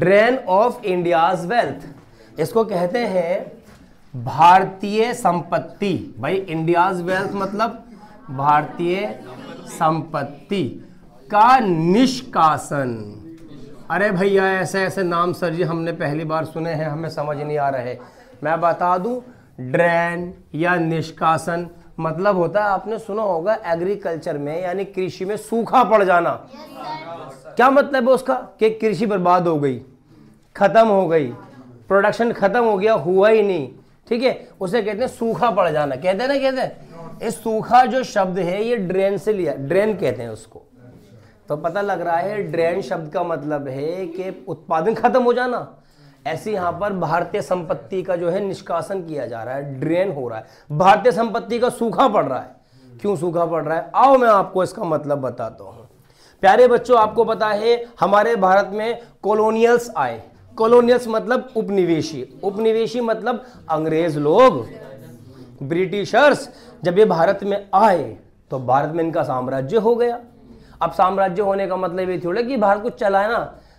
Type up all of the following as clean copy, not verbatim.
Drain of India's wealth, इसको कहते हैं भारतीय संपत्ति। भाई इंडियाज वेल्थ मतलब भारतीय संपत्ति का निष्कासन। अरे भैया ऐसे ऐसे नाम सर जी हमने पहली बार सुने हैं, हमें समझ नहीं आ रहे। मैं बता दूं, ड्रेन या निष्कासन मतलब होता है, आपने सुना होगा एग्रीकल्चर में यानी कृषि में सूखा पड़ जाना। क्या मतलब है उसका कि कृषि बर्बाद हो गई, खत्म हो गई, प्रोडक्शन खत्म हो गया, हुआ ही नहीं, ठीक है, उसे कहते हैं सूखा पड़ जाना। कहते हैं ना, कहते हैं। इस सूखा जो शब्द है ये ड्रेन से लिया, ड्रेन कहते हैं उसको। तो पता लग रहा है ड्रेन शब्द का मतलब है कि उत्पादन खत्म हो जाना। ऐसे यहां पर भारतीय संपत्ति का जो है निष्कासन किया जा रहा है, ड्रेन हो रहा है, भारतीय संपत्ति का सूखा पड़ रहा है। क्यों सूखा पड़ रहा है, आओ मैं आपको इसका मतलब बताता हूं। प्यारे बच्चों, आपको पता है हमारे भारत में कॉलोनियल्स आए। कॉलोनियल्स मतलब उपनिवेशी, उपनिवेशी मतलब अंग्रेज लोग, ब्रिटिशर्स। जब ये भारत में आए तो भारत में इनका साम्राज्य हो गया। अब साम्राज्य होने का मतलब ये थोड़ा कि भारत को चलाना,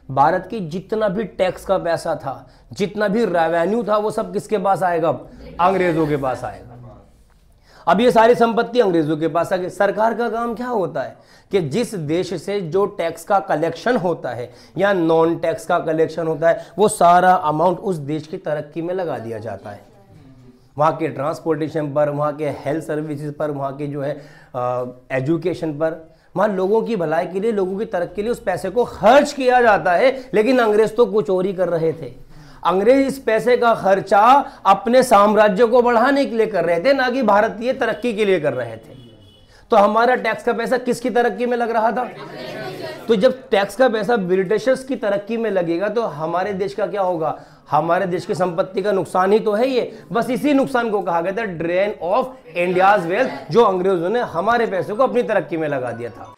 भारत की जितना भी टैक्स का पैसा था, जितना भी रेवेन्यू था, वो सब किसके पास आएगा, अंग्रेजों के पास आएगा। अब ये सारी संपत्ति अंग्रेजों के पास आ गई। सरकार का काम क्या होता है कि जिस देश से जो टैक्स का कलेक्शन होता है या नॉन टैक्स का कलेक्शन होता है, वो सारा अमाउंट उस देश की तरक्की में लगा दिया जाता है। वहाँ के ट्रांसपोर्टेशन पर, वहाँ के हेल्थ सर्विसेज पर, वहाँ के जो है एजुकेशन पर, वहाँ लोगों की भलाई के लिए, लोगों की तरक्की के लिए उस पैसे को खर्च किया जाता है। लेकिन अंग्रेज तो कुछ और ही कर रहे थे। अंग्रेज इस पैसे का खर्चा अपने साम्राज्य को बढ़ाने के लिए कर रहे थे, ना कि भारतीय तरक्की के लिए कर रहे थे। तो हमारा टैक्स का पैसा किसकी तरक्की में लग रहा था? तो जब टैक्स का पैसा ब्रिटिशर्स की तरक्की में लगेगा तो हमारे देश का क्या होगा? हमारे देश की संपत्ति का नुकसान ही तो है ये। बस इसी नुकसान को कहा गया था ड्रेन ऑफ इंडियाज वेल्थ, जो अंग्रेजों ने हमारे पैसे को अपनी तरक्की में लगा दिया था।